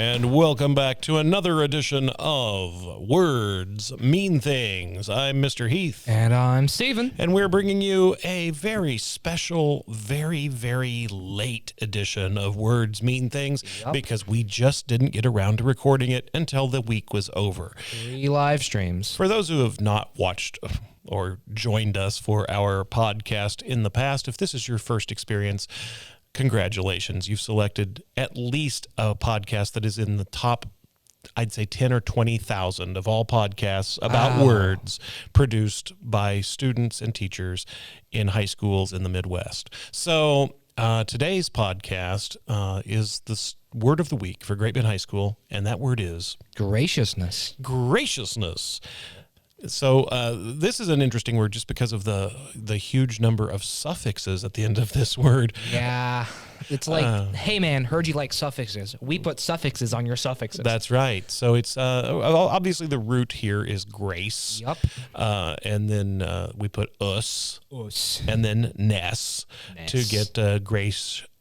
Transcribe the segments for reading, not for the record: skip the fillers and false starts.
And welcome back to another edition of Words Mean Things. I'm Mr. Heath. And I'm Steven. And we're bringing you a very special, very, very late edition of Words Mean Things because we just didn't get around to recording it until the week was over. 3 live streams. For those who have not watched or joined us for our podcast in the past, if this is your first experience, congratulations. You've selected at least a podcast that is in the top, I'd say 10 or 20,000 of all podcasts about words produced by students and teachers in high schools in the Midwest. So today's podcast is the word of the week for Great Bend High School, and that word is graciousness. Graciousness. So this is an interesting word just because of the huge number of suffixes at the end of this word. Yeah. It's like, hey, man, heard you like suffixes. We put suffixes on your suffixes. That's right. So it's obviously the root here is grace. Yep. And then we put us. And then ness. To get graciousness.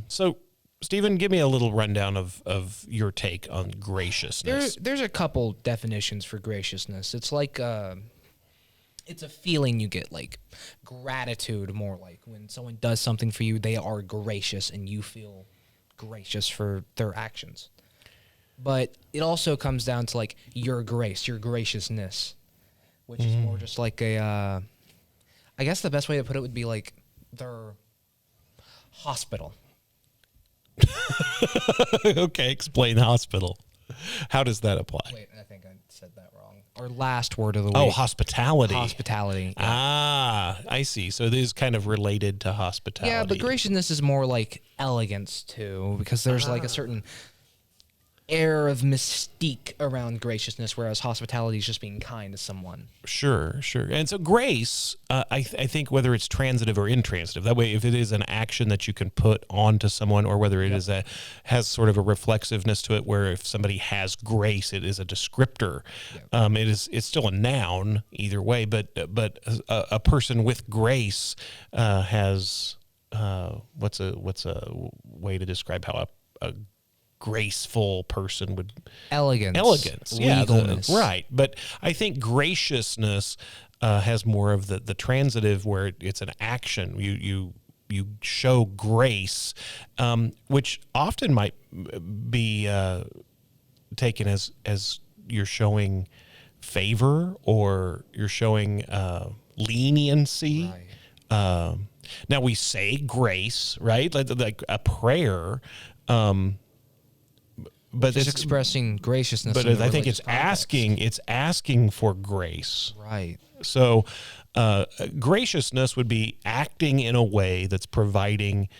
So Stephen, give me a little rundown of your take on graciousness. There's a couple definitions for graciousness. It's like it's a feeling you get, like gratitude, more like when someone does something for you, they are gracious and you feel gracious for their actions. But it also comes down to like your grace, your graciousness, which is more just like I guess the best way to put it would be like their hospital. Okay, explain hospital. How does that apply? Wait, I think I said that wrong. Our last word of the week. Oh, hospitality. Hospitality. Yeah. Ah, I see. So it is kind of related to hospitality. Yeah, but graciousness is more like elegance too, because there's like a certain air of mystique around graciousness, whereas hospitality is just being kind to someone. Sure. And so grace, I think whether it's transitive or intransitive, that way if it is an action that you can put onto someone, or whether it is has sort of a reflexiveness to it, where if somebody has grace, it is a descriptor. It's still a noun either way, but a person with grace has what's a way to describe how a graceful person would elegance, legalness. Right. But I think graciousness has more of the transitive, where it's an action. You show grace, which often might be taken as you're showing favor, or you're showing leniency. Right. Now we say grace, right? Like a prayer. But it's expressing graciousness. But I think it's asking for grace. Right. So graciousness would be acting in a way that's providing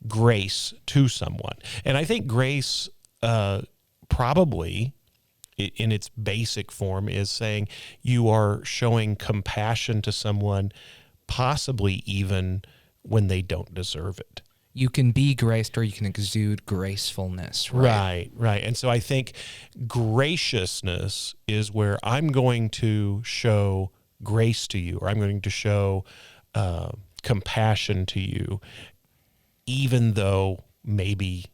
grace to someone. And I think grace probably in its basic form is saying you are showing compassion to someone, possibly even when they don't deserve it. You can be graced, or you can exude gracefulness. Right. And so I think graciousness is where I'm going to show grace to you, or I'm going to show compassion to you, even though maybe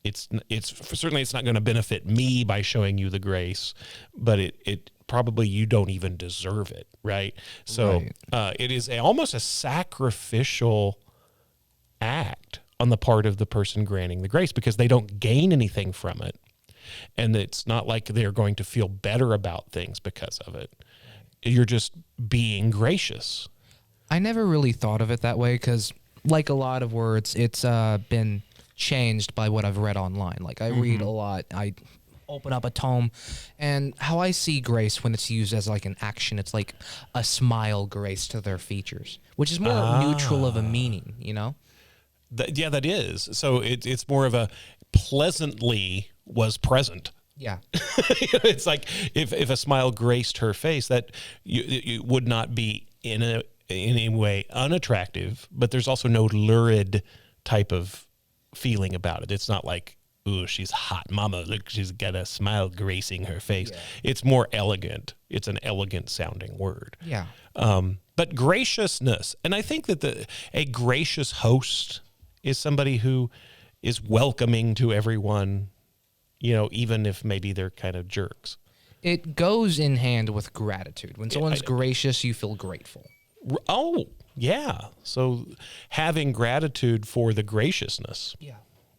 it's certainly it's not going to benefit me by showing you the grace, but it probably you don't even deserve it, right? So it is almost a sacrificial act on the part of the person granting the grace, because they don't gain anything from it, and it's not like they're going to feel better about things because of it. You're just being gracious. I never really thought of it that way, because like a lot of words, it's been changed by what I've read online. Like I read a lot, I open up a tome, and how I see grace when it's used as like an action, it's like a smile grace to their features, which is more neutral of a meaning, you know? That is. So it's more of a pleasantly was present. Yeah. It's like if a smile graced her face, that you would not be in any way unattractive, but there's also no lurid type of feeling about it. It's not like, ooh, she's hot. Mama, look, she's got a smile gracing her face. Yeah. It's more elegant. It's an elegant sounding word. Yeah. But graciousness, and I think that a gracious host is somebody who is welcoming to everyone, even if maybe they're kind of jerks. It goes in hand with gratitude. When someone's gracious, you feel grateful. Oh, yeah. So having gratitude for the graciousness. Yeah.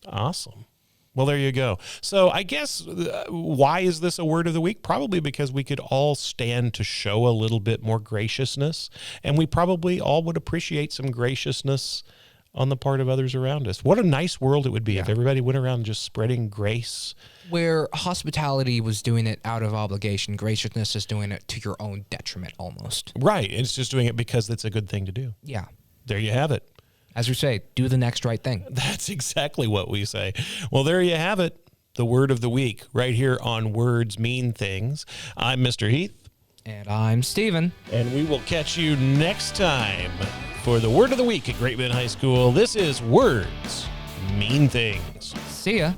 Awesome. Well, there you go. So I guess why is this a word of the week? Probably because we could all stand to show a little bit more graciousness, and we probably all would appreciate some graciousness on the part of others around us. What a nice world it would be if everybody went around just spreading grace. Where hospitality was doing it out of obligation, graciousness is doing it to your own detriment almost. Right. It's just doing it because it's a good thing to do. Yeah. There you have it. As we say, do the next right thing. That's exactly what we say. Well, there you have it. The word of the week right here on Words Mean Things. I'm Mr. Heath. And I'm Steven. And we will catch you next time for the word of the week at Great Bend High School. This is Words Mean Things. See ya.